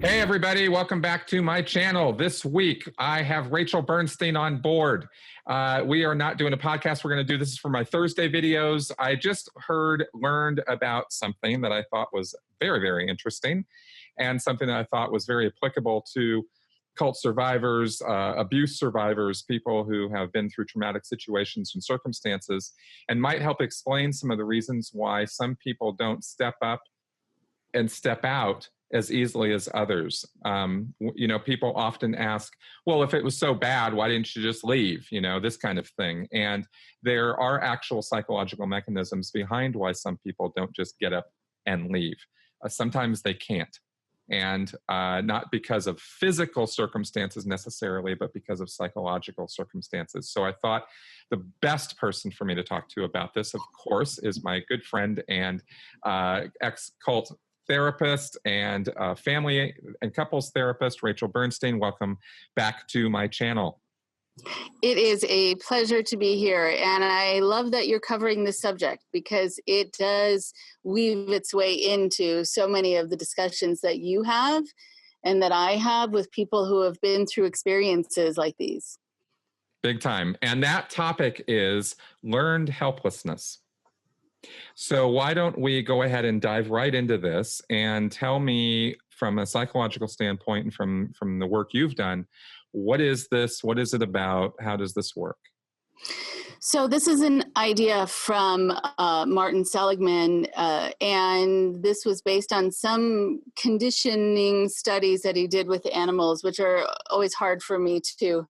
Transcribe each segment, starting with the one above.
Hey everybody, welcome back to my channel. This week I have Rachel Bernstein on board. We are not doing a podcast. We're going to do this for my Thursday videos. I just learned about something that I thought was very, very interesting and something that I thought was very applicable to cult survivors, abuse survivors, people who have been through traumatic situations and circumstances, and might help explain some of the reasons why some people don't step up and step out as easily as others. People often ask, well, if it was so bad, why didn't you just leave? This kind of thing. And there are actual psychological mechanisms behind why some people don't just get up and leave. Sometimes they can't. And not because of physical circumstances necessarily, but because of psychological circumstances. So I thought the best person for me to talk to about this, of course, is my good friend and ex-cult therapist and family and couples therapist, Rachel Bernstein. Welcome back to my channel. It is a pleasure to be here, and I love that you're covering this subject because it does weave its way into so many of the discussions that you have and that I have with people who have been through experiences like these. Big time. And that topic is learned helplessness. So why don't we go ahead and dive right into this and tell me from a psychological standpoint and from the work you've done, what is this? What is it about? How does this work? So this is an idea from Martin Seligman, and this was based on some conditioning studies that he did with animals, which are always hard for me to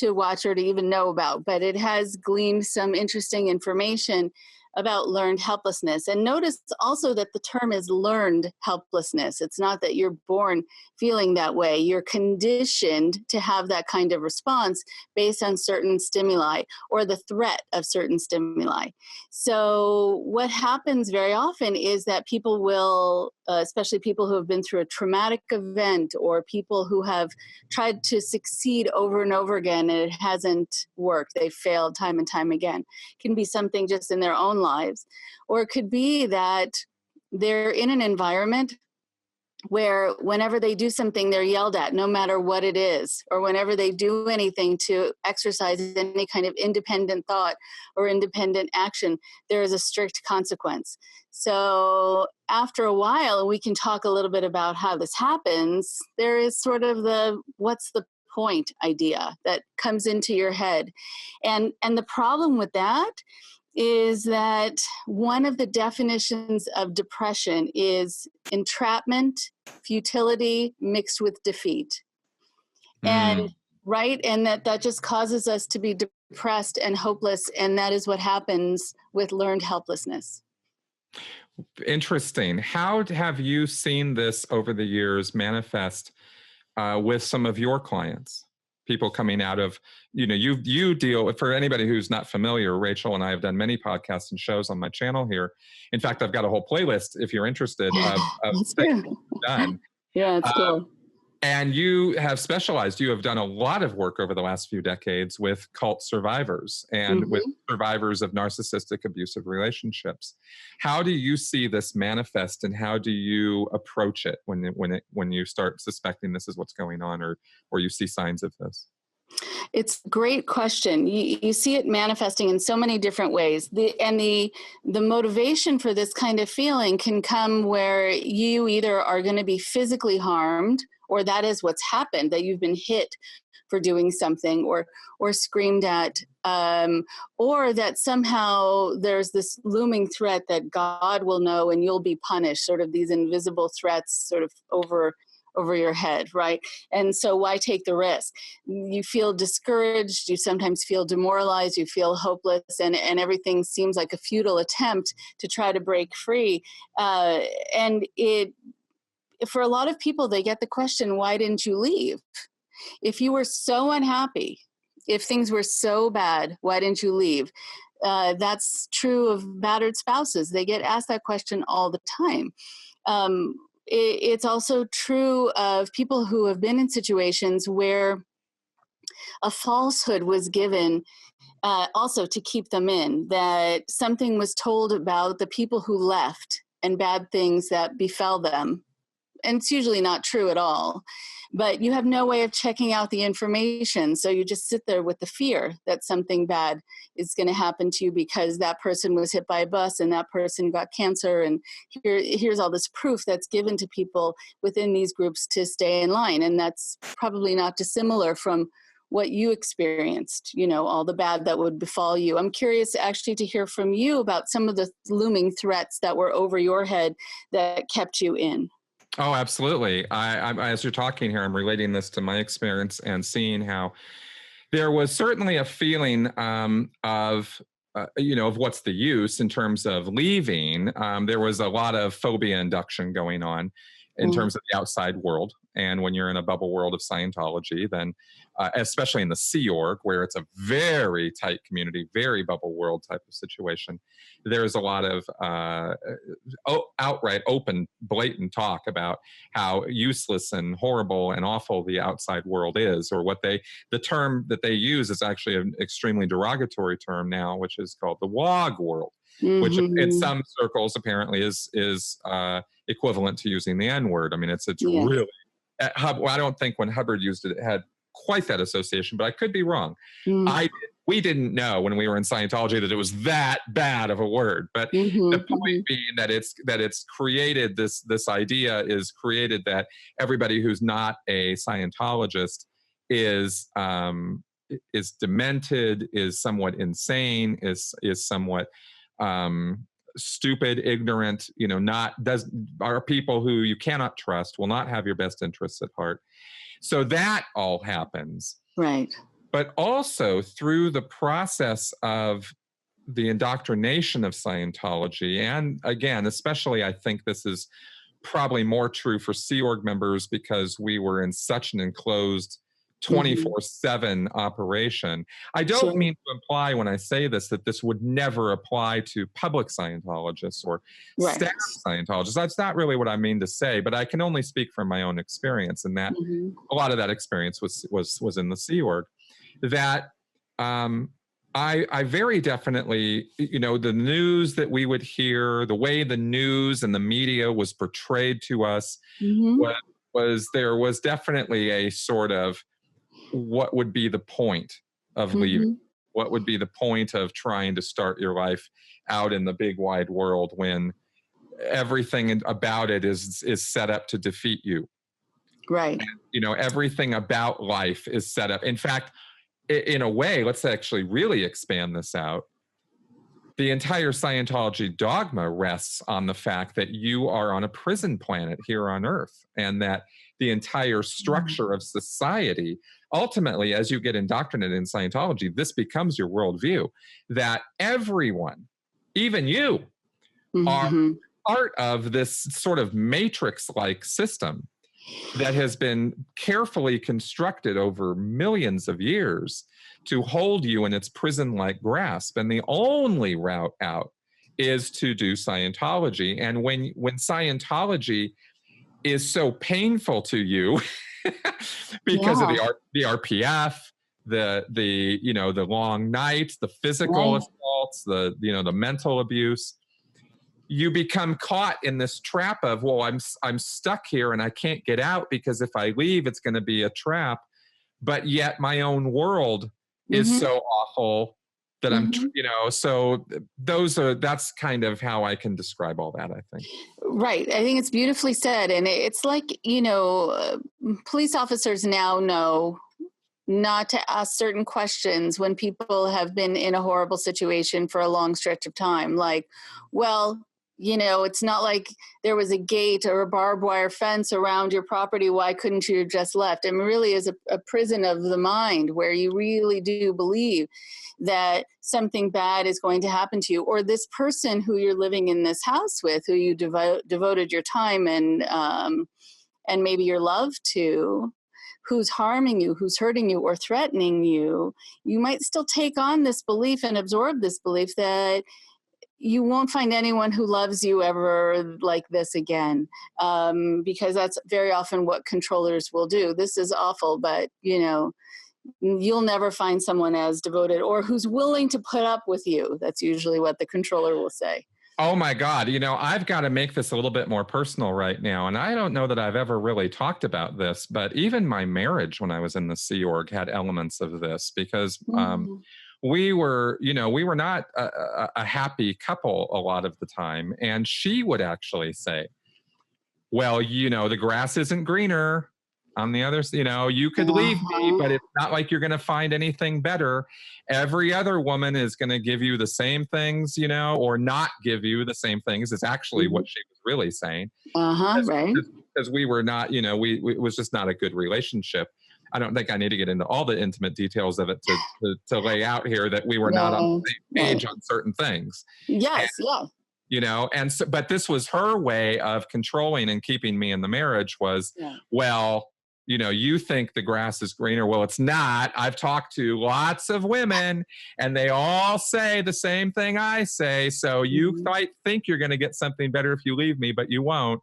watch or to even know about, but it has gleaned some interesting information about learned helplessness. And notice also that the term is learned helplessness. It's not that you're born feeling that way. You're conditioned to have that kind of response based on certain stimuli or the threat of certain stimuli. So what happens very often is that people will, especially people who have been through a traumatic event or people who have tried to succeed over and over again and it hasn't worked, they've failed time and time again. It can be something just in their own lives, or it could be that they're in an environment where whenever they do something, they're yelled at, no matter what it is, or whenever they do anything to exercise any kind of independent thought or independent action, there is a strict consequence. So after a while, we can talk a little bit about how this happens. There is sort of the what's the point idea that comes into your head. And the problem with that is that one of the definitions of depression is entrapment, futility mixed with defeat. And right, and that just causes us to be depressed and hopeless, and that is what happens with learned helplessness. Interesting. How have you seen this over the years manifest with some of your clients? People coming out of, you deal with, for anybody who's not familiar, Rachel and I have done many podcasts and shows on my channel here. In fact, I've got a whole playlist, if you're interested, of things we've done. Yeah, it's cool. And you have specialized, you have done a lot of work over the last few decades with cult survivers and with survivors of narcissistic abusive relationships. How do you see this manifest and how do you approach it when you start suspecting this is what's going on or you see signs of this? It's a great question. You see it manifesting in so many different ways. The motivation for this kind of feeling can come where you either are going to be physically harmed, or that is what's happened, that you've been hit for doing something or screamed at, or that somehow there's this looming threat that God will know and you'll be punished, sort of these invisible threats sort of over your head, right? And so why take the risk? You feel discouraged, you sometimes feel demoralized, you feel hopeless, and everything seems like a futile attempt to try to break free. For a lot of people, they get the question, why didn't you leave? If you were so unhappy, if things were so bad, why didn't you leave? That's true of battered spouses. They get asked that question all the time. It's also true of people who have been in situations where a falsehood was given also to keep them in, that something was told about the people who left and bad things that befell them and it's usually not true at all, but you have no way of checking out the information. So you just sit there with the fear that something bad is going to happen to you because that person was hit by a bus and that person got cancer. And here's all this proof that's given to people within these groups to stay in line. And that's probably not dissimilar from what you experienced, all the bad that would befall you. I'm curious actually to hear from you about some of the looming threats that were over your head that kept you in. Oh, absolutely. I as you're talking here, I'm relating this to my experience and seeing how there was certainly a feeling of what's the use in terms of leaving. There was a lot of phobia induction going on in terms of the outside world. And when you're in a bubble world of Scientology, then especially in the Sea Org, where it's a very tight community, very bubble world type of situation, there's a lot of outright, open, blatant talk about how useless and horrible and awful the outside world is, or the term that they use is actually an extremely derogatory term now, which is called the WOG world, which in some circles apparently is equivalent to using the N-word. I mean, it's really, I don't think when Hubbard used it, it had quite that association, but I could be wrong. We didn't know when we were in Scientology that it was that bad of a word. But the point being that it's created this idea is created that everybody who's not a Scientologist is demented, is somewhat insane, is somewhat stupid, ignorant, are people who you cannot trust, will not have your best interests at heart. So that all happens. Right. But also through the process of the indoctrination of Scientology, and again, especially I think this is probably more true for Sea Org members because we were in such an enclosed 24/7 operation. I don't mean to imply when I say this that this would never apply to public Scientologists or staff Scientologists. That's not really what I mean to say, but I can only speak from my own experience, and that a lot of that experience was in the Sea Org. That I very definitely, the news that we would hear, the way the news and the media was portrayed to us, there was definitely a sort of, what would be the point of leaving? What would be the point of trying to start your life out in the big wide world when everything about it is set up to defeat you? Right. And, everything about life is set up. In fact, in a way, let's actually really expand this out. The entire Scientology dogma rests on the fact that you are on a prison planet here on Earth, and that the entire structure of society, ultimately, as you get indoctrinated in Scientology, this becomes your worldview, that everyone, even you, are part of this sort of matrix-like system that has been carefully constructed over millions of years to hold you in its prison-like grasp. And the only route out is to do Scientology. And when Scientology is so painful to you because of the RPF, the long nights, the physical assaults, the mental abuse, you become caught in this trap of, well, I'm stuck here and I can't get out because if I leave, it's going to be a trap. But yet my own world is so awful that I'm, so that's kind of how I can describe all that, I think. Right. I think it's beautifully said. And it's like, police officers now know not to ask certain questions when people have been in a horrible situation for a long stretch of time. Like, well, it's not like there was a gate or a barbed wire fence around your property. Why couldn't you have just left? It really is a prison of the mind where you really do believe that something bad is going to happen to you, or this person who you're living in this house with, who you devoted your time and maybe your love to, who's harming you, who's hurting you or threatening you, you might still take on this belief and absorb this belief that you won't find anyone who loves you ever like this again, because that's very often what controllers will do. This is awful, but, you'll never find someone as devoted or who's willing to put up with you. That's usually what the controller will say. Oh my God. I've got to make this a little bit more personal right now. And I don't know that I've ever really talked about this, but even my marriage when I was in the Sea Org had elements of this because Mhm. we were not a happy couple a lot of the time. And she would actually say, well, the grass isn't greener on the other, you could leave me, Uh-huh. but it's not like you're going to find anything better. Every other woman is going to give you the same things, or not give you the same things is actually what Mhm. she was really saying. Uh-huh, right. Because we were not, it was just not a good relationship. I don't think I need to get into all the intimate details of it to lay out here that we were not on No, the same right. page on certain things. Yes, yeah. And so, but this was her way of controlling and keeping me in the marriage was, Yeah. well, you think the grass is greener. Well, it's not. I've talked to lots of women and they all say the same thing I say. So you Mhm. might think you're going to get something better if you leave me, but you won't.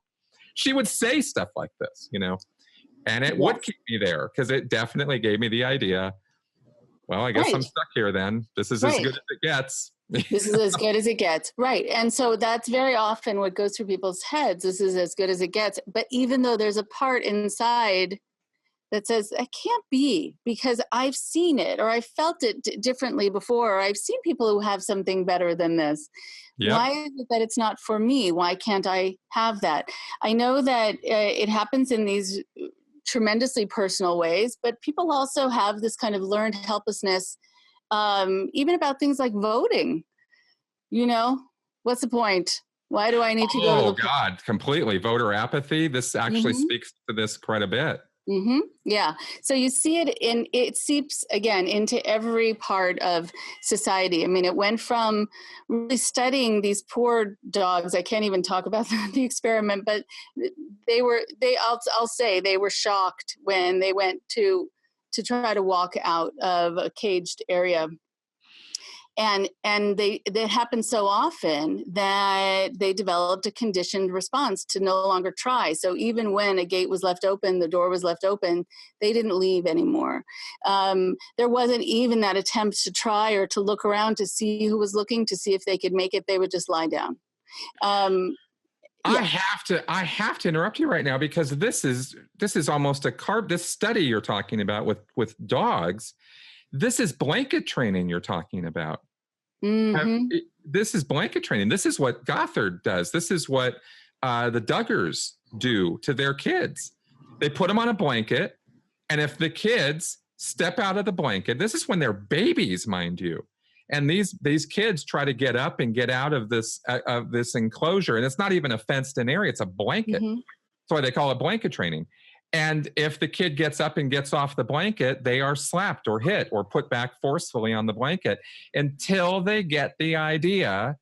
She would say stuff like this, and it would Yes. keep me there because it definitely gave me the idea. Well, I guess I'm Right. stuck here then. This is as Right. good as it gets. This is as good as it gets. Right. And so that's very often what goes through people's heads. This is as good as it gets. But even though there's a part inside that says, that can't be because I've seen it or I felt it differently before, or I've seen people who have something better than this. Yep. Why is it that it's not for me? Why can't I have that? I know that it happens in these tremendously personal ways, but people also have this kind of learned helplessness, even about things like voting. You know, what's the point? Why do I need to go to Oh the God, completely. Voter apathy. This actually mm-hmm. speaks to this quite a bit. Mm-hmm. Yeah. So you see it seeps again into every part of society. I mean, it went from really studying these poor dogs. I can't even talk about the experiment, but I'll say they were shocked when they went to try to walk out of a caged area, and that happened so often that they developed a conditioned response to no longer try. So even when a gate was left open, the door was left open, they didn't leave anymore. There wasn't even that attempt to try or to look around to see who was looking to see if they could make it. They would just lie down. I Yeah. have to interrupt you right now because this is almost this study you're talking about with dogs. This is blanket training you're talking about. Mm-hmm. This is blanket training. This is what Gothard does. This is what the Duggars do to their kids. They put them on a blanket, and if the kids step out of the blanket, this is when they're babies, mind you, and these kids try to get up and get out of this enclosure, and it's not even a fenced-in area; it's a blanket. Mm-hmm. That's why they call it blanket training. And if the kid gets up and gets off the blanket, they are slapped or hit or put back forcefully on the blanket until they get the idea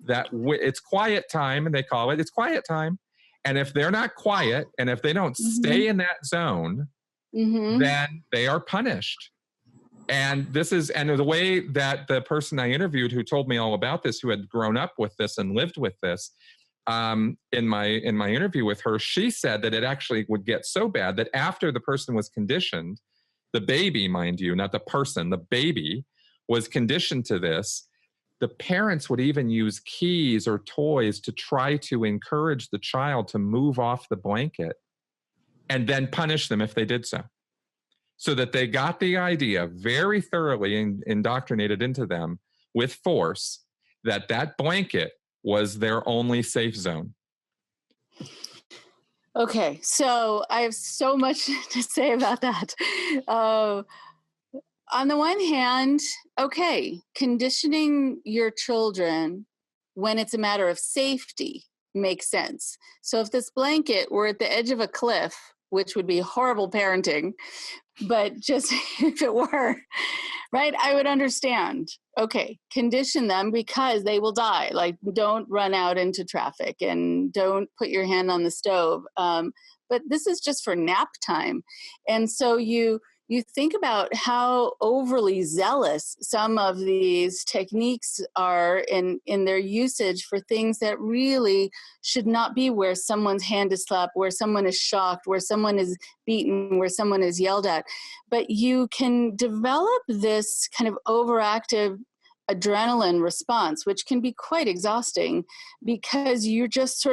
that it's quiet time, and they call it's quiet time. And if they're not quiet and if they don't Mm-hmm. stay in that zone, Mm-hmm. then they are punished. And the way that the person I interviewed who told me all about this, who had grown up with this and lived with this, in my interview with her, she said that it actually would get so bad that after the person was conditioned, the baby, mind you, not the person, the baby was conditioned to this, the parents would even use keys or toys to try to encourage the child to move off the blanket and then punish them if they did so. So that they got the idea very thoroughly indoctrinated into them with force that blanket was their only safe zone. Okay, so I have so much to say about that. On the one hand, okay, conditioning your children when it's a matter of safety makes sense. So if this blanket were at the edge of a cliff, which would be horrible parenting, but just if it were, right, I would understand. Okay, condition them because they will die. Like, don't run out into traffic and don't put your hand on the stove. But this is just for nap time. And so you think about how overly zealous some of these techniques are in their usage for things that really should not be, where someone's hand is slapped, where someone is shocked, where someone is beaten, where someone is yelled at. But you can develop this kind of overactive adrenaline response, which can be quite exhausting because you're just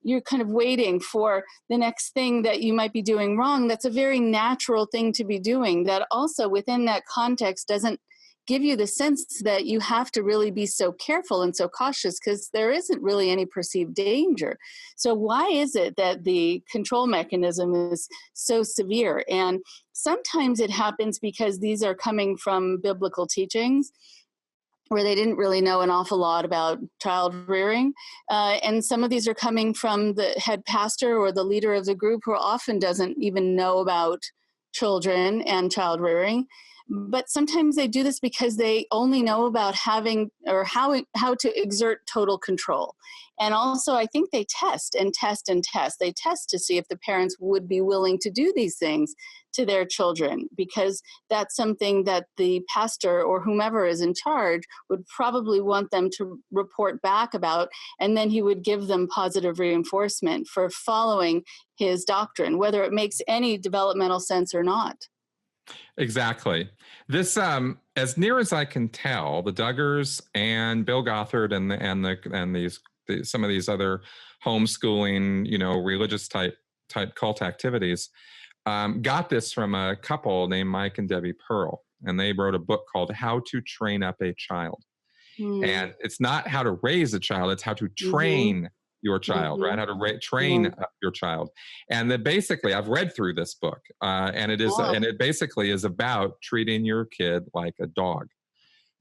you're kind of waiting for the next thing that you might be doing wrong. That's a very natural thing to be doing, that also within that context doesn't give you the sense that you have to really be so careful and so cautious, because there isn't really any perceived danger. So why is it that the control mechanism is so severe? And sometimes it happens because these are coming from biblical teachings where they didn't really know an awful lot about child rearing. And some of these are coming from the head pastor or the leader of the group, who often doesn't even know about children and child rearing. But sometimes they do this because they only know about having, or how to exert total control. And also, I think they test and test and test. They test to see if the parents would be willing to do these things to their children, because that's something that the pastor or whomever is in charge would probably want them to report back about, and then he would give them positive reinforcement for following his doctrine, whether it makes any developmental sense or not. Exactly. This, as near as I can tell, the Duggars and Bill Gothard and some of these other homeschooling, religious type cult activities, got this from a couple named Mike and Debbie Pearl, and they wrote a book called "How to Train Up a Child." And it's not how to raise a child; it's how to train your child, right? How to train up your child. And then basically, I've read through this book, and it basically is about treating your kid like a dog.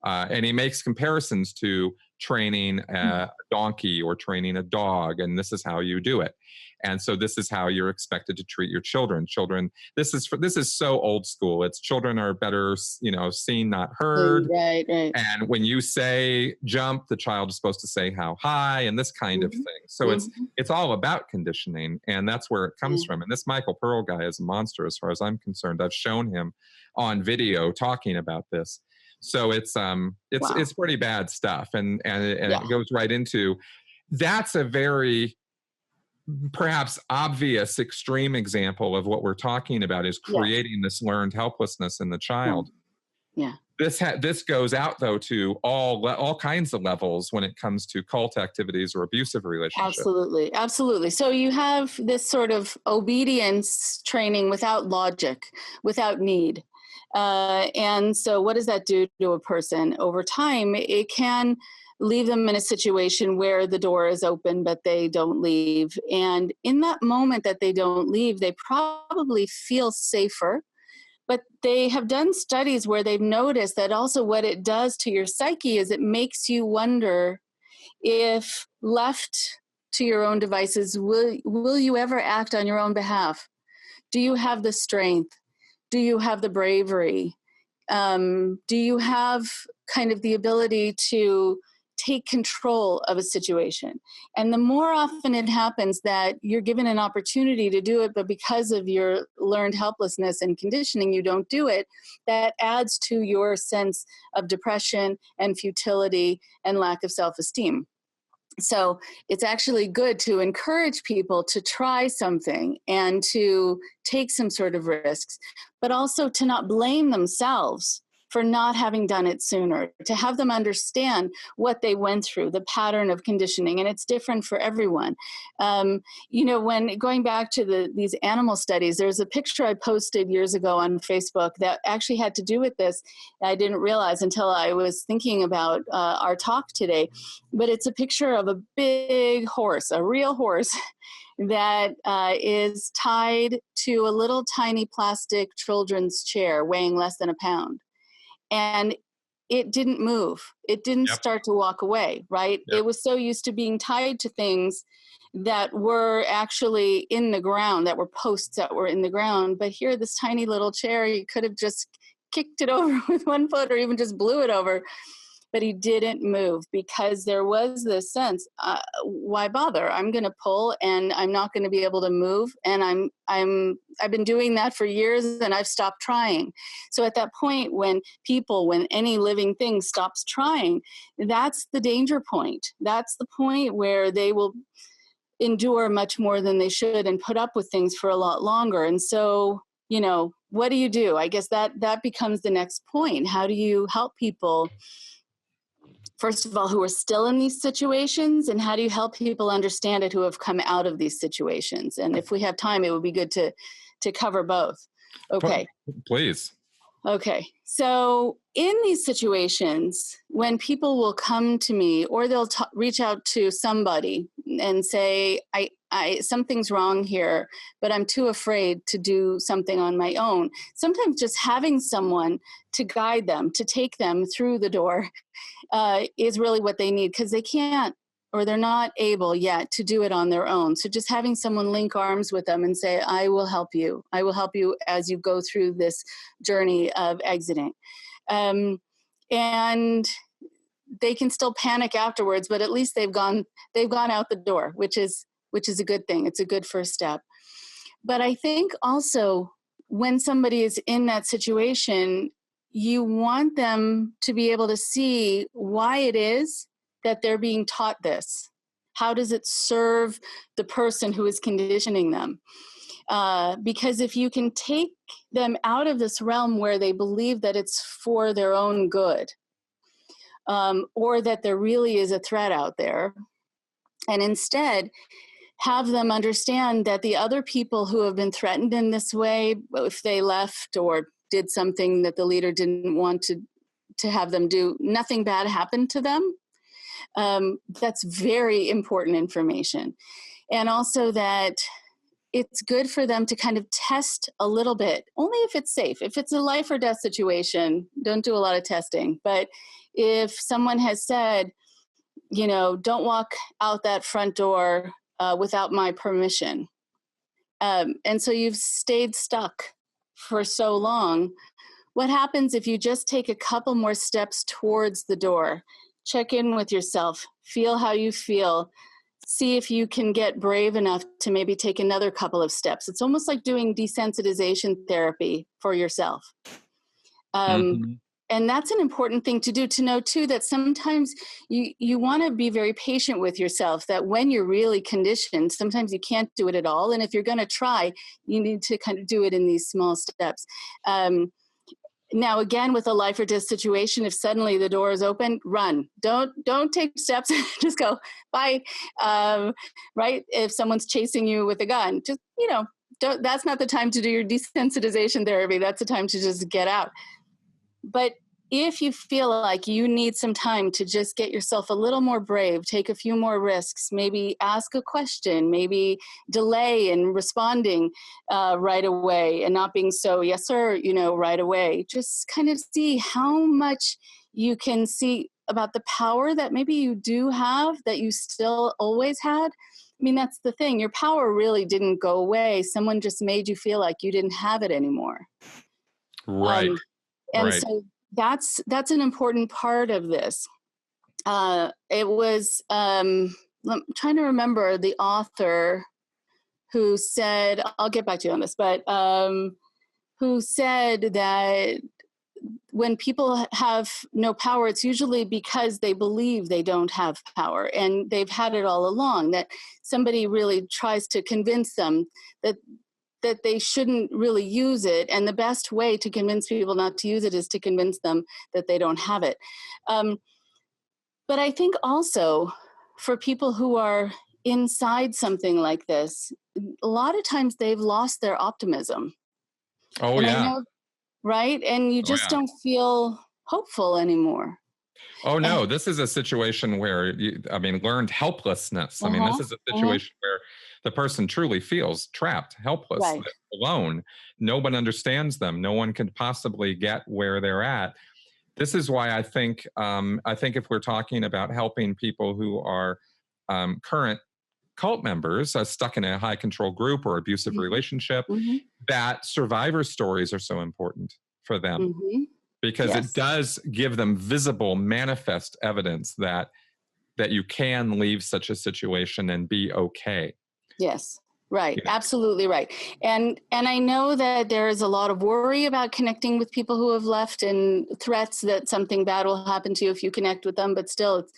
And he makes comparisons to training a donkey or training a dog, and this is how you do it. And so this is how you're expected to treat your children. This is so old school. It's children are better, seen, not heard. Right. And when you say jump, the child is supposed to say how high, and this kind of thing. So it's all about conditioning, and that's where it comes from. And this Michael Pearl guy is a monster as far as I'm concerned. I've shown him on video talking about this. So it's pretty bad stuff, and it goes right into, that's a very perhaps obvious extreme example of what we're talking about, is creating this learned helplessness in the child. Yeah. This goes out though to all kinds of levels when it comes to cult activities or abusive relationships. Absolutely. So you have this sort of obedience training without logic, without need. And so what does that do to a person? Over time, it can leave them in a situation where the door is open, but they don't leave. And in that moment that they don't leave, they probably feel safer. But they have done studies where they've noticed that also what it does to your psyche is it makes you wonder if left to your own devices, will you ever act on your own behalf? Do you have the strength? Do you have the bravery? Do you have kind of the ability to take control of a situation? And the more often it happens that you're given an opportunity to do it, but because of your learned helplessness and conditioning, you don't do it, that adds to your sense of depression and futility and lack of self-esteem. So it's actually good to encourage people to try something and to take some sort of risks, but also to not blame themselves for not having done it sooner, to have them understand what they went through, the pattern of conditioning, and it's different for everyone. When going back to these animal studies, there's a picture I posted years ago on Facebook that actually had to do with this. I didn't realize until I was thinking about our talk today, but it's a picture of a big horse, a real horse, that is tied to a little tiny plastic children's chair weighing less than a pound. And it didn't move. It didn't start to walk away, right? It was so used to being tied to things that were actually in the ground, that were posts that were in the ground. But here, this tiny little chair, you could have just kicked it over with one foot or even just blew it over. But he didn't move because there was this sense, why bother? I'm going to pull and I'm not going to be able to move. And I've been doing that for years and I've stopped trying. So at that point when any living thing stops trying, that's the danger point. That's the point where they will endure much more than they should and put up with things for a lot longer. And so, what do you do? I guess that becomes the next point. How do you help people first of all, who are still in these situations, and how do you help people understand it who have come out of these situations? And if we have time, it would be good to cover both. Okay. Please. Okay. So in these situations, when people will come to me or they'll reach out to somebody and say, something's wrong here, but I'm too afraid to do something on my own. Sometimes just having someone to guide them, to take them through the door is really what they need, because they can't, or they're not able yet to do it on their own. So just having someone link arms with them and say, I will help you. I will help you as you go through this journey of exiting. And they can still panic afterwards, but at least they've gone out the door, which is a good thing. It's a good first step. But I think also when somebody is in that situation, you want them to be able to see why it is that they're being taught this. How does it serve the person who is conditioning them? Because if you can take them out of this realm where they believe that it's for their own good, or that there really is a threat out there, and instead have them understand that the other people who have been threatened in this way, if they left or did something that the leader didn't want to have them do, nothing bad happened to them. That's very important information. And also that it's good for them to kind of test a little bit, only if it's safe. If it's a life or death situation, don't do a lot of testing. But if someone has said, don't walk out that front door without my permission, and so you've stayed stuck for so long, what happens if you just take a couple more steps towards the door? Check in with yourself, feel how you feel, see if you can get brave enough to maybe take another couple of steps. It's almost like doing desensitization therapy for yourself. And that's an important thing to do, to know too, that sometimes you want to be very patient with yourself, that when you're really conditioned, sometimes you can't do it at all. And if you're going to try, you need to kind of do it in these small steps. Now, again, with a life or death situation, if suddenly the door is open, run. Don't take steps. Just go, bye. Right? If someone's chasing you with a gun, just, that's not the time to do your desensitization therapy. That's the time to just get out. But if you feel like you need some time to just get yourself a little more brave, take a few more risks, maybe ask a question, maybe delay in responding right away and not being so, yes, sir, right away. Just kind of see how much you can see about the power that maybe you do have that you still always had. I mean, that's the thing. Your power really didn't go away. Someone just made you feel like you didn't have it anymore. Right. And so that's an important part of this. It was, I'm trying to remember the author who said, I'll get back to you on this, but who said that when people have no power, it's usually because they believe they don't have power and they've had it all along, that somebody really tries to convince them that they shouldn't really use it. And the best way to convince people not to use it is to convince them that they don't have it. But I think also for people who are inside something like this, a lot of times they've lost their optimism. Oh, and yeah. I know, right? And you just don't feel hopeful anymore. Oh, no, this is a situation where, learned helplessness. I mean, this is a situation where the person truly feels trapped, helpless, alone. No one understands them. No one can possibly get where they're at. This is why I think if we're talking about helping people who are current cult members stuck in a high control group or abusive relationship, that survivor stories are so important for them. Because it does give them visible, manifest evidence that you can leave such a situation and be okay. Yes, right. Absolutely right. And I know that there is a lot of worry about connecting with people who have left and threats that something bad will happen to you if you connect with them. But still, it's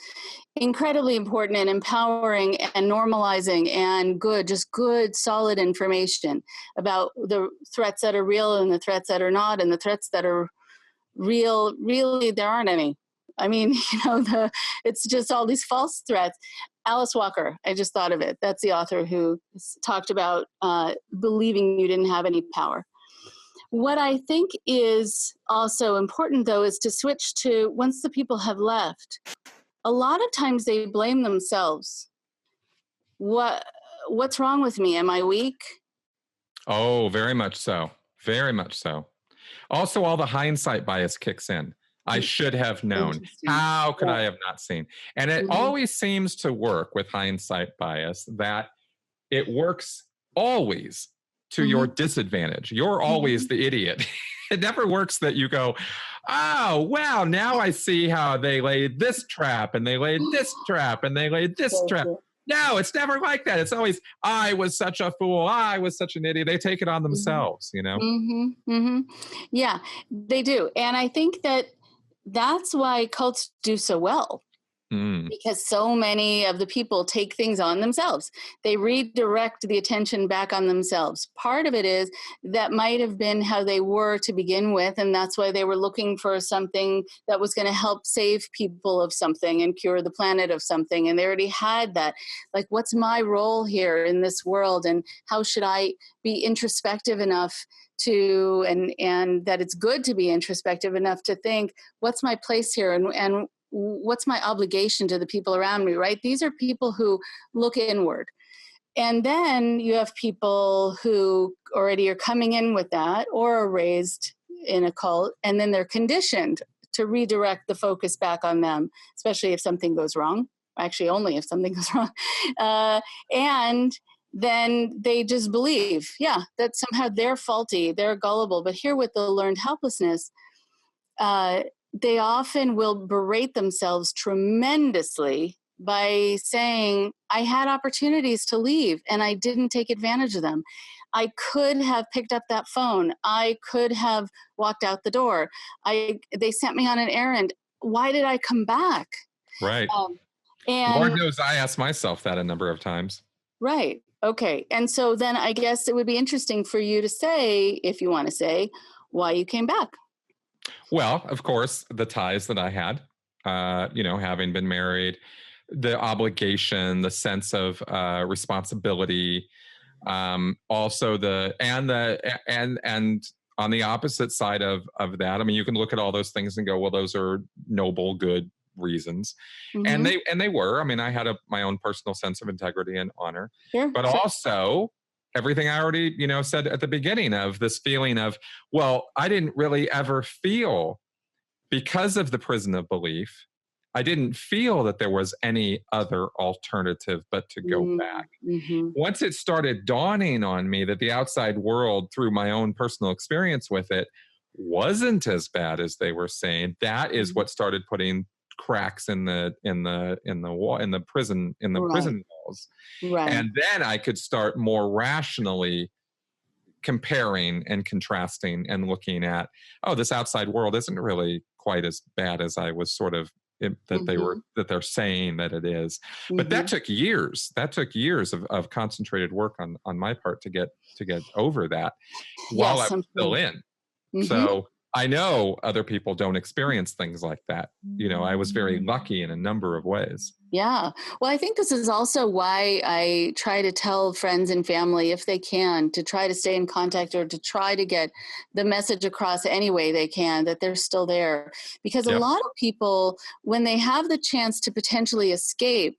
incredibly important and empowering and normalizing and just good, solid information about the threats that are real and the threats that are not, and the threats that are real, really, there aren't any. I mean, it's just all these false threats. Alice Walker, I just thought of it. That's the author who talked about believing you didn't have any power. What I think is also important, though, is to switch to, once the people have left, a lot of times they blame themselves. What's wrong with me? Am I weak? Oh, very much so. Very much so. Also, all the hindsight bias kicks in. I should have known. How could I have not seen? And it always seems to work with hindsight bias that it works always to your disadvantage. You're always the idiot. It never works that you go, oh, wow, now I see how they laid this trap and they laid this trap and they laid this trap. No, it's never like that. It's always, I was such a fool. I was such an idiot. They take it on themselves, Yeah, they do. And I think that's why cults do so well. Because so many of the people take things on themselves. They redirect the attention back on themselves. Part of it is that might have been how they were to begin with, and that's why they were looking for something that was going to help save people of something and cure the planet of something. And they already had that. Like, what's my role here in this world, and how should I be introspective enough to, and that it's good to be introspective enough to think, what's my place here, and what's my obligation to the people around me, right? These are people who look inward. And then you have people who already are coming in with that or are raised in a cult, and then they're conditioned to redirect the focus back on them, especially if something goes wrong. Actually, only if something goes wrong. And then they just believe, that somehow they're faulty, they're gullible. But here with the learned helplessness, they often will berate themselves tremendously by saying, I had opportunities to leave and I didn't take advantage of them. I could have picked up that phone. I could have walked out the door. They sent me on an errand. Why did I come back? Right. And Lord knows I asked myself that a number of times. Right. Okay. And so then I guess it would be interesting for you to say, if you want to say, why you came back. Well, of course, the ties that I had, having been married, the obligation, the sense of responsibility, also and on the opposite side of that, I mean, you can look at all those things and go, well, those are noble, good reasons, and they were. I mean, I had my own personal sense of integrity and honor, but also everything I already, said at the beginning of this feeling of, well, I didn't really ever feel, because of the prison of belief, I didn't feel that there was any other alternative but to go back. Once it started dawning on me that the outside world, through my own personal experience with it, wasn't as bad as they were saying, that is what started putting cracks in the prison walls. Right. And then I could start more rationally comparing and contrasting and looking at, oh, this outside world isn't really quite as bad as I was sort of that they're saying that it is. But that took years. That took years of concentrated work on my part to get over that while I was still in. So I know other people don't experience things like that. I was very lucky in a number of ways. Yeah. Well, I think this is also why I try to tell friends and family, if they can, to try to stay in contact or to try to get the message across any way they can, that they're still there. Because a lot of people, when they have the chance to potentially escape,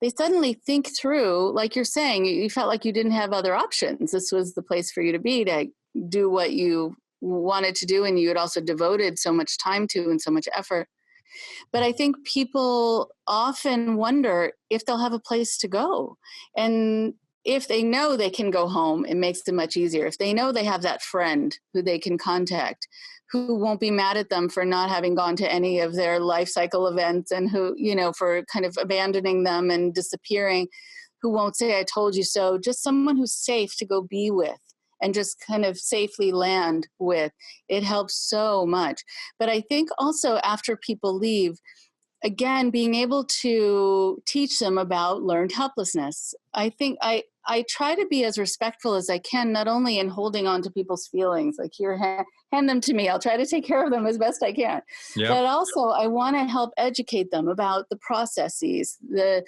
they suddenly think through, like you're saying, you felt like you didn't have other options. This was the place for you to be, to do what you wanted to do, and you had also devoted so much time to and so much effort. But I think people often wonder if they'll have a place to go. And if they know they can go home, it makes it much easier. If they know they have that friend who they can contact, who won't be mad at them for not having gone to any of their life cycle events, and who, for kind of abandoning them and disappearing, who won't say, I told you so, just someone who's safe to go be with and just kind of safely land with. It helps so much. But I think also after people leave, again, being able to teach them about learned helplessness. I think I I try to be as respectful as I can, not only in holding on to people's feelings, like here, hand them to me. I'll try to take care of them as best I can. Yep. But also I want to help educate them about the processes, the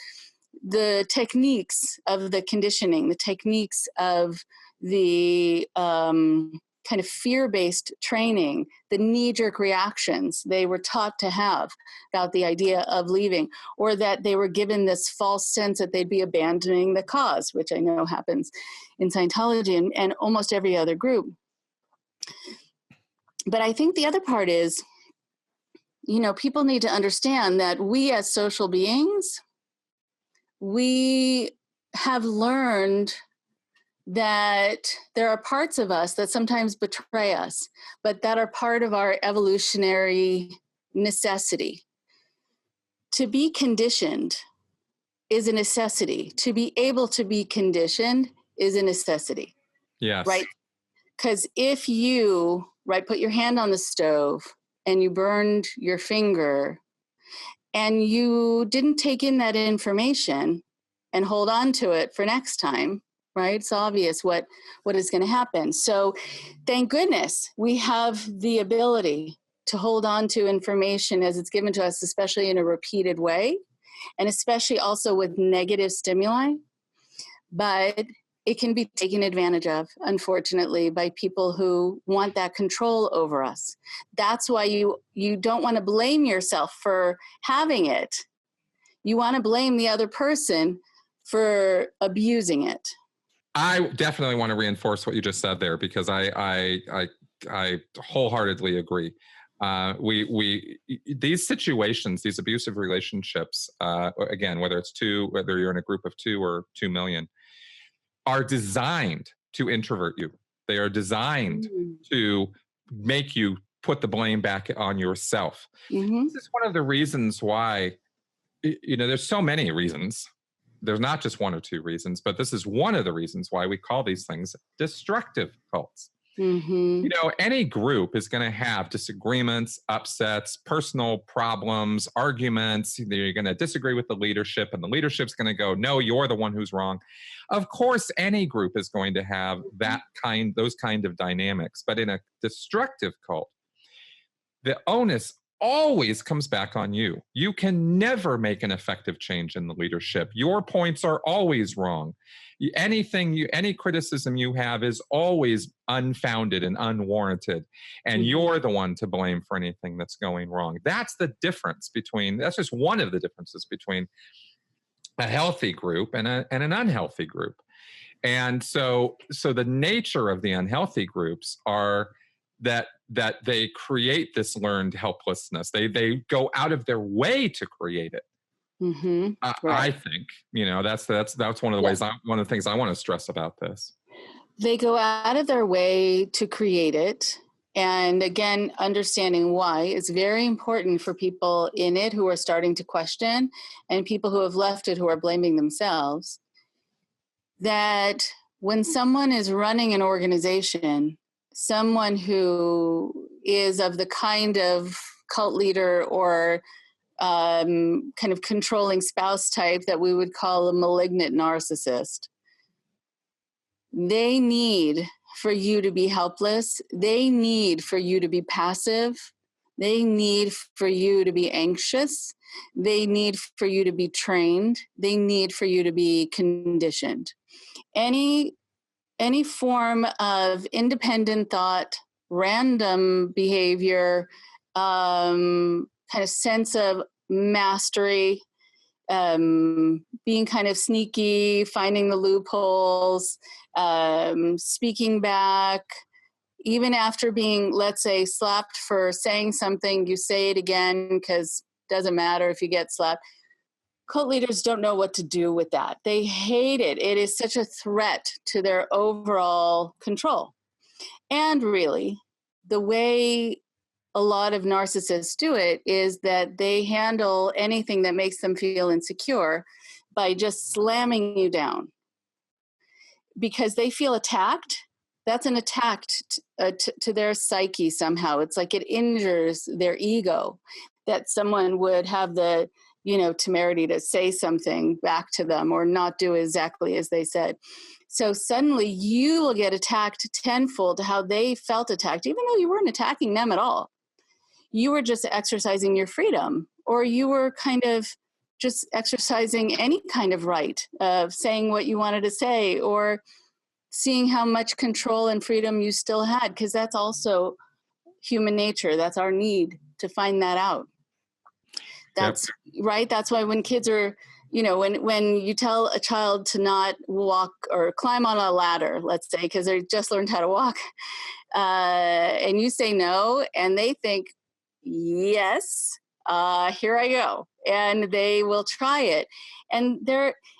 techniques of the conditioning, the techniques of the kind of fear-based training, the knee-jerk reactions they were taught to have about the idea of leaving, or that they were given this false sense that they'd be abandoning the cause, which I know happens in Scientology and almost every other group. But I think the other part is, people need to understand that we as social beings, we have learned that there are parts of us that sometimes betray us, but that are part of our evolutionary necessity. To be conditioned is a necessity. To be able to be conditioned is a necessity. Yes. Right? Because if you, put your hand on the stove and you burned your finger and you didn't take in that information and hold on to it for next time, right? It's obvious what is going to happen. So thank goodness we have the ability to hold on to information as it's given to us, especially in a repeated way, and especially also with negative stimuli. But it can be taken advantage of, unfortunately, by people who want that control over us. That's why you don't want to blame yourself for having it. You want to blame the other person for abusing it. I definitely want to reinforce what you just said there, because I wholeheartedly agree. These situations, these abusive relationships, again, whether you're in a group of 2 or 2 million, are designed to introvert you. They are designed to make you put the blame back on yourself. Mm-hmm. This is one of the reasons why, there's so many reasons. There's not just 1 or 2 reasons, but this is one of the reasons why we call these things destructive cults. Mm-hmm. Any group is going to have disagreements, upsets, personal problems, arguments. You're going to disagree with the leadership, and the leadership's going to go, no, you're the one who's wrong. Of course, any group is going to have those kind of dynamics. But in a destructive cult, the onus always comes back on you. You can never make an effective change in the leadership. Your points are always wrong. Any criticism you have is always unfounded and unwarranted, and you're the one to blame for anything that's going wrong. That's the difference that's just one of the differences between a healthy group and an unhealthy group. And so the nature of the unhealthy groups are that they create this learned helplessness. They go out of their way to create it. Mm-hmm. Right. I think that's one of the ways. One of the things I want to stress about this. They go out of their way to create it, and again, understanding why is very important for people in it who are starting to question, and people who have left it who are blaming themselves. That when someone is running an organization, someone who is of the kind of cult leader or kind of controlling spouse type that we would call a malignant narcissist, they need for you to be helpless. They need for you to be passive. They need for you to be anxious. They need for you to be trained. They need for you to be conditioned. Any form of independent thought, random behavior, kind of sense of mastery, being kind of sneaky, finding the loopholes, speaking back, even after being, let's say, slapped for saying something, you say it again because it doesn't matter if you get slapped. Cult leaders don't know what to do with that. They hate it. It is such a threat to their overall control. And really, the way a lot of narcissists do it is that they handle anything that makes them feel insecure by just slamming you down. Because they feel attacked, that's an attack to their psyche somehow. It's like it injures their ego that someone would have the temerity to say something back to them or not do exactly as they said. So suddenly you will get attacked tenfold to how they felt attacked, even though you weren't attacking them at all. You were just exercising your freedom, or you were kind of just exercising any kind of right of saying what you wanted to say, or seeing how much control and freedom you still had, because that's also human nature. That's our need to find that out. That's right. That's why when kids are, when you tell a child to not walk or climb on a ladder, let's say, because they just learned how to walk, and you say no, and they think, yes, here I go. And they will try it. And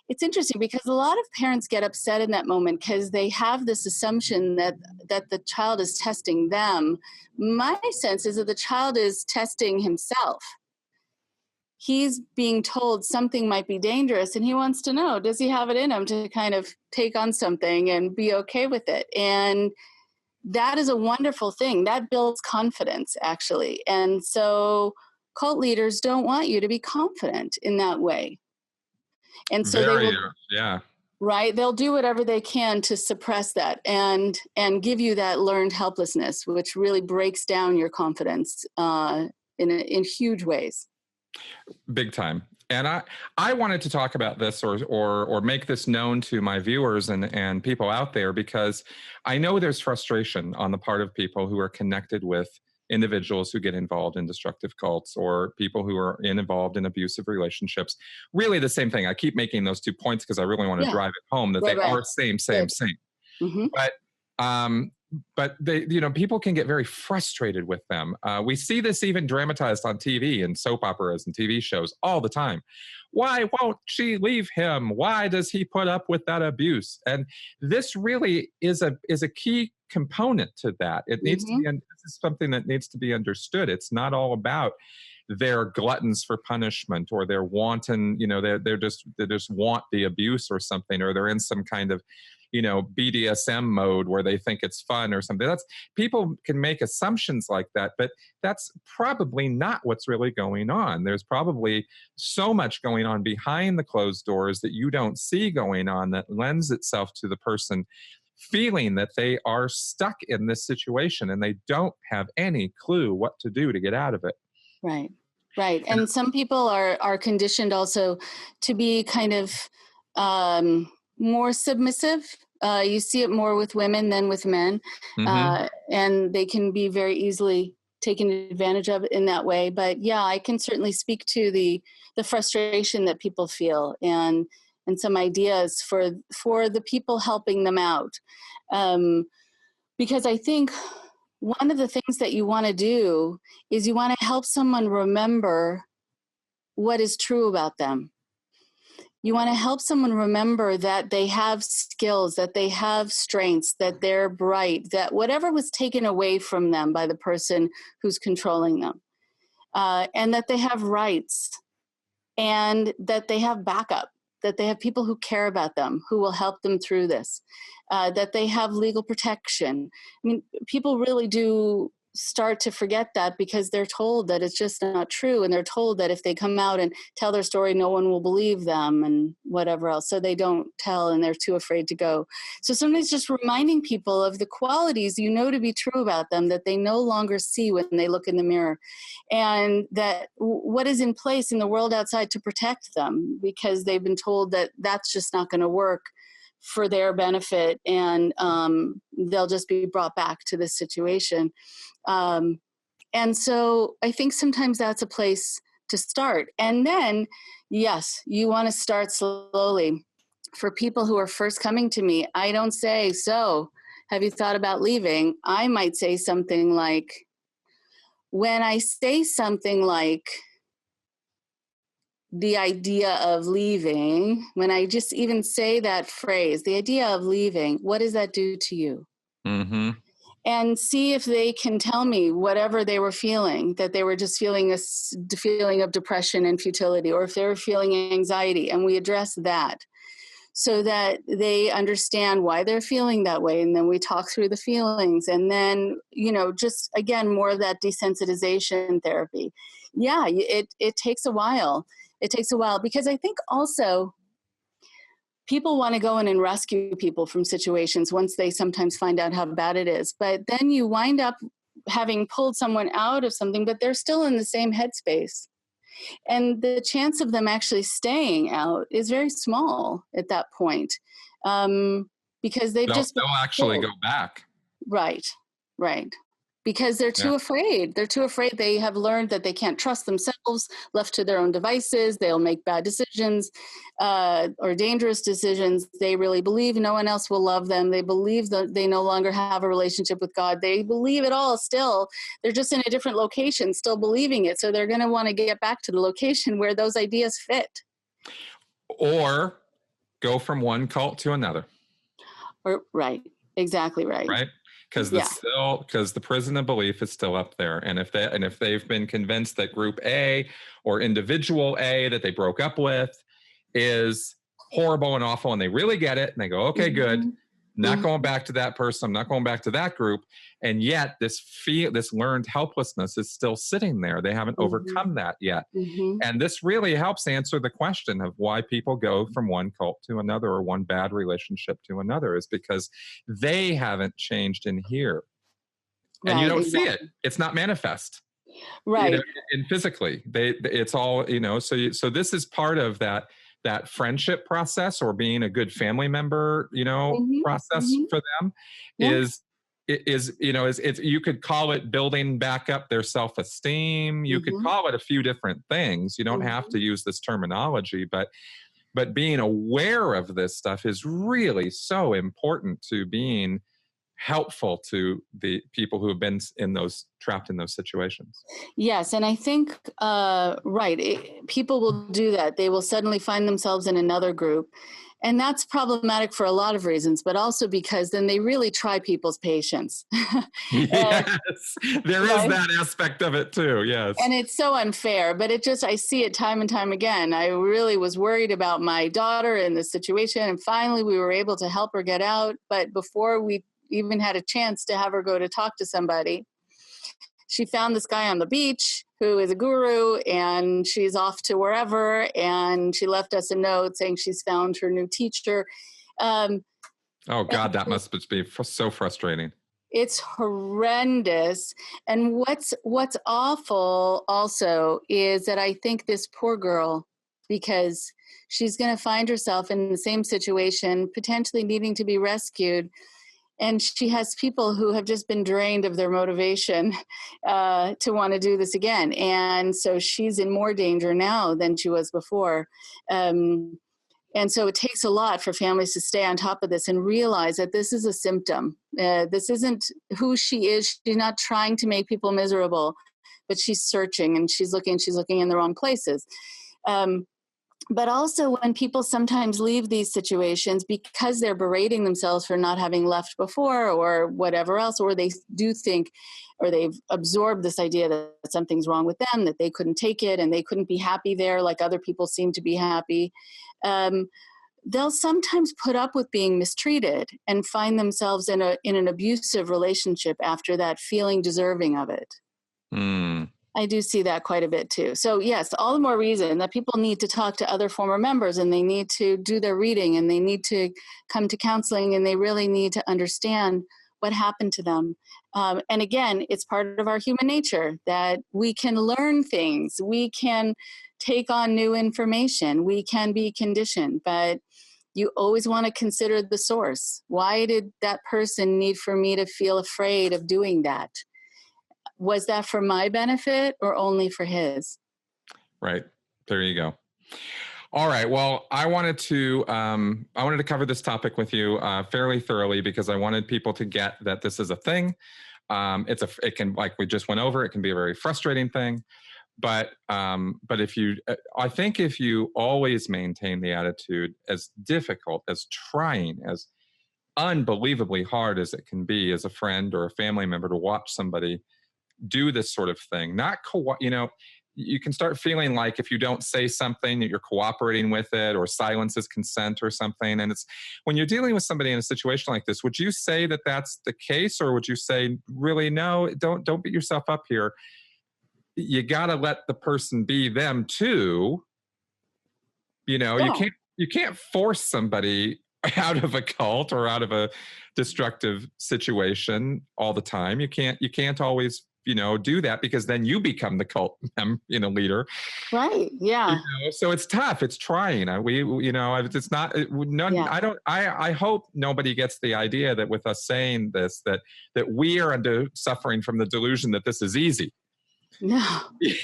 it's interesting because a lot of parents get upset in that moment because they have this assumption that the child is testing them. My sense is that the child is testing himself. He's being told something might be dangerous, and he wants to know, does he have it in him to kind of take on something and be okay with it? And that is a wonderful thing. That builds confidence, actually. And so cult leaders don't want you to be confident in that way. And so they will, right? They'll do whatever they can to suppress that and give you that learned helplessness, which really breaks down your confidence in huge ways. Big time. And I wanted to talk about this or make this known to my viewers and people out there, because I know there's frustration on the part of people who are connected with individuals who get involved in destructive cults or people who are involved in abusive relationships. Really the same thing. I keep making those 2 points because I really want to drive it home that they are same. Mm-hmm. But they, people can get very frustrated with them. We see this even dramatized on TV and soap operas and TV shows all the time. Why won't she leave him? Why does he put up with that abuse? And this really is a key component to that. It needs to be, this is something that needs to be understood. It's not all about they're gluttons for punishment or they're wanton, they just want the abuse or something, or they're in some kind of BDSM mode where they think it's fun or something. People can make assumptions like that, but that's probably not what's really going on. There's probably so much going on behind the closed doors that you don't see going on that lends itself to the person feeling that they are stuck in this situation and they don't have any clue what to do to get out of it. Right. And some people are conditioned also to be kind of more submissive. You see it more with women than with men. And they can be very easily taken advantage of in that way. But yeah, I can certainly speak to the frustration that people feel and some ideas for the people helping them out. Because I think one of the things that you want to do is you want to help someone remember what is true about them. You want to help someone remember that they have skills, that they have strengths, that they're bright, that whatever was taken away from them by the person who's controlling them, and that they have rights, and that they have backup, that they have people who care about them, who will help them through this, that they have legal protection. I mean, people really do start to forget that because they're told that it's just not true. And they're told that if they come out and tell their story, no one will believe them and whatever else. So they don't tell and they're too afraid to go. So sometimes just reminding people of the qualities to be true about them that they no longer see when they look in the mirror, and that what is in place in the world outside to protect them, because they've been told that that's just not going to work for their benefit, and they'll just be brought back to this situation. And so I think sometimes that's a place to start. And then, yes, you want to start slowly. For people who are first coming to me, I don't say, so have you thought about leaving? I might say something like, when I say something like the idea of leaving, when I just even say that phrase, the idea of leaving, what does that do to you? Mm-hmm. And see if they can tell me whatever they were feeling, that they were just feeling a feeling of depression and futility, or if they were feeling anxiety, and we address that so that they understand why they're feeling that way. And then we talk through the feelings, and then, just again, more of that desensitization therapy. Yeah, it takes a while. It takes a while because I think also people want to go in and rescue people from situations once they sometimes find out how bad it is. But then you wind up having pulled someone out of something, but they're still in the same headspace. And the chance of them actually staying out is very small at that point, because they'll actually go back. Right, right. Because they're too afraid. They're too afraid. They have learned that they can't trust themselves. Left to their own devices, they'll make bad decisions or dangerous decisions. They really believe no one else will love them. They believe that they no longer have a relationship with God. They believe it all still. They're just in a different location, still believing it. So they're going to want to get back to the location where those ideas fit. Or go from one cult to another. Right. Exactly right. Right. Because the prison of belief is still up there, and if they've been convinced that Group A or individual A that they broke up with is horrible and awful, and they really get it, and they go, okay, good, not going back to that person, I'm not going back to that group, and yet this learned helplessness is still sitting there. They haven't overcome that yet, and this really helps answer the question of why people go from one cult to another or one bad relationship to another, is because they haven't changed in here, and you don't see it. It's not manifest, right? And physically, it's all So this is part of that friendship process, or being a good family member, process for them is you could call it building back up their self-esteem. You could call it a few different things. You don't have to use this terminology, but being aware of this stuff is really so important to being helpful to the people who have been trapped in those situations. Yes, and I think people will do that. They will suddenly find themselves in another group, and that's problematic for a lot of reasons, but also because then they really try people's patience. Yes, there is that aspect of it too. Yes, and it's so unfair, but I see it time and time again. I really was worried about my daughter in this situation, and finally we were able to help her get out. But before we even had a chance to have her go to talk to somebody, she found this guy on the beach who is a guru, and she's off to wherever, and she left us a note saying she's found her new teacher. Oh God, that must be so frustrating. It's horrendous. And what's awful also is that I think this poor girl, because she's going to find herself in the same situation, potentially needing to be rescued, and she has people who have just been drained of their motivation to want to do this again. And so she's in more danger now than she was before. And so it takes a lot for families to stay on top of this and realize that this is a symptom. This isn't who she is. She's not trying to make people miserable, but she's searching and she's looking in the wrong places. But also when people sometimes leave these situations because they're berating themselves for not having left before or whatever else, or they do think, or they've absorbed this idea that something's wrong with them, that they couldn't take it and they couldn't be happy there like other people seem to be happy. They'll sometimes put up with being mistreated and find themselves in an abusive relationship after that, feeling deserving of it. I do see that quite a bit too. So yes, all the more reason that people need to talk to other former members, and they need to do their reading, and they need to come to counseling, and they really need to understand what happened to them. And again, it's part of our human nature that we can learn things, we can take on new information, we can be conditioned, but you always want to consider the source. Why did that person need for me to feel afraid of doing that? Was that for my benefit or only for his? Right. There you go. All right. Well, I wanted to cover this topic with you fairly thoroughly, because I wanted people to get that this is a thing. It can, like we just went over, it can be a very frustrating thing. But I think if you always maintain the attitude, as difficult, as trying, as unbelievably hard as it can be as a friend or a family member to watch somebody do this sort of thing, you can start feeling like if you don't say something that you're cooperating with it, or silence is consent or something. And it's when you're dealing with somebody in a situation like this, would you say that that's the case, or would you say, really, no, don't beat yourself up here? You got to let the person be them too, Yeah. You can't force somebody out of a cult or out of a destructive situation all the time. You can't always, do that, because then you become the cult leader. Right. Yeah. So it's tough. It's trying. It's not. None. Yeah. I hope nobody gets the idea that with us saying this, that we are suffering from the delusion that this is easy. No.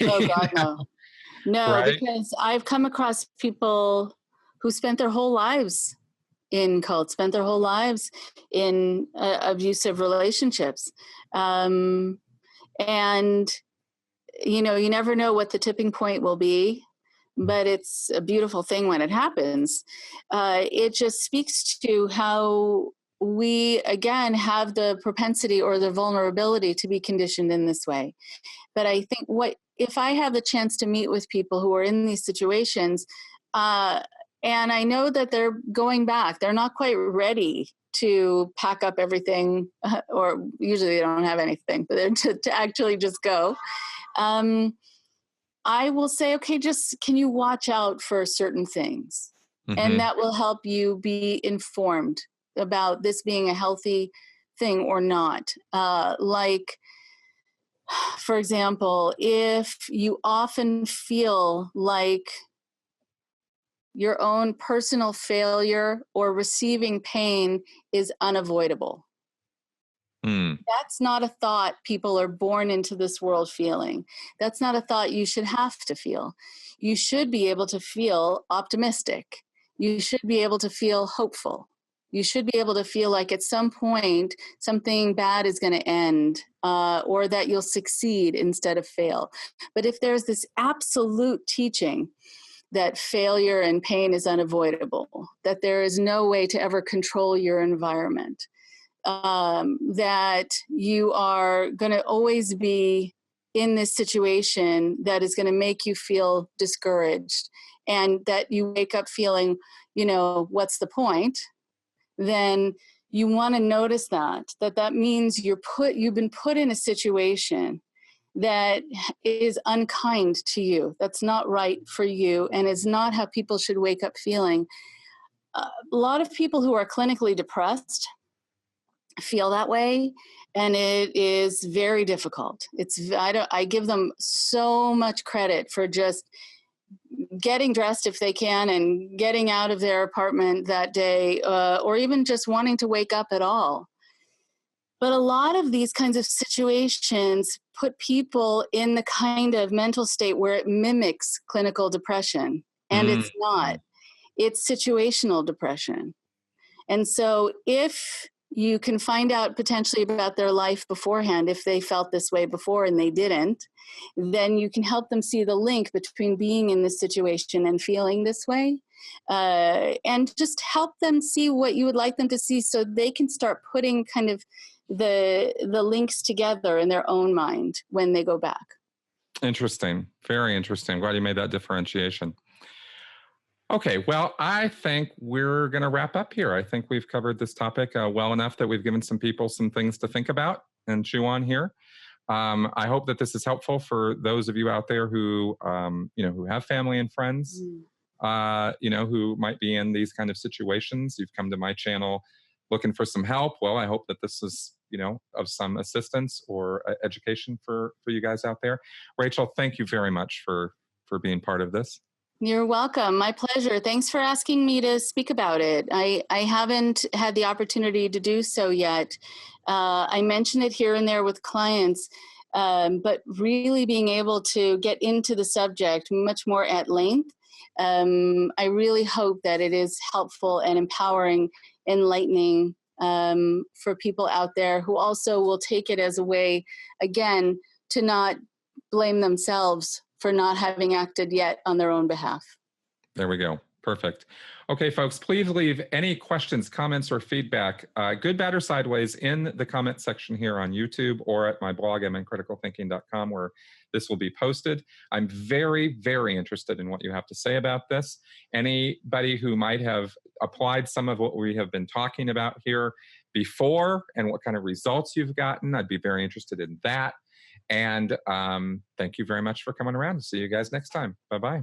Oh God, no. No, right? because I've come across people who spent their whole lives in cults, spent their whole lives in abusive relationships. And, you never know what the tipping point will be, but it's a beautiful thing when it happens. It just speaks to how we, again, have the propensity or the vulnerability to be conditioned in this way. But I think if I have the chance to meet with people who are in these situations, and I know that they're going back, they're not quite ready to pack up everything, or usually they don't have anything, but to actually just go. I will say, okay, just can you watch out for certain things? Mm-hmm. And that will help you be informed about this being a healthy thing or not. Like, for example, if you often feel like your own personal failure or receiving pain is unavoidable, that's not a thought people are born into this world feeling. That's not a thought you should have to feel. You should be able to feel optimistic. You should be able to feel hopeful. You should be able to feel like at some point something bad is going to end, or that you'll succeed instead of fail. But if there's this absolute teaching that failure and pain is unavoidable, that there is no way to ever control your environment, that you are going to always be in this situation that is going to make you feel discouraged, and that you wake up feeling, what's the point? Then you want to notice that means you've been put in a situation that is unkind to you. That's not right for you, and is not how people should wake up feeling. A lot of people who are clinically depressed feel that way, and it is very difficult. I give them so much credit for just getting dressed if they can and getting out of their apartment that day, or even just wanting to wake up at all. But a lot of these kinds of situations put people in the kind of mental state where it mimics clinical depression, and it's not. It's situational depression. And so if you can find out potentially about their life beforehand, if they felt this way before and they didn't, then you can help them see the link between being in this situation and feeling this way, and just help them see what you would like them to see, so they can start putting kind of the links together in their own mind when they go back. Interesting. Very interesting. Glad you made that differentiation. Okay, well, I think we're going to wrap up here. I think we've covered this topic well enough that we've given some people some things to think about and chew on here. I hope that this is helpful for those of you out there who, who have family and friends, who might be in these kind of situations. You've come to my channel looking for some help. Well, I hope that this is, of some assistance or education for you guys out there. Rachel, thank you very much for being part of this. You're welcome. My pleasure. Thanks for asking me to speak about it. I haven't had the opportunity to do so yet. I mention it here and there with clients, but really being able to get into the subject much more at length, I really hope that it is helpful and empowering, enlightening for people out there who also will take it as a way, again, to not blame themselves for not having acted yet on their own behalf. There we go. Perfect. Okay, folks, please leave any questions, comments, or feedback, good, bad, or sideways, in the comment section here on YouTube or at my blog, mncriticalthinking.com, where this will be posted. I'm very, very interested in what you have to say about this. Anybody who might have applied some of what we have been talking about here before and what kind of results you've gotten, I'd be very interested in that. And thank you very much for coming around. See you guys next time. Bye-bye.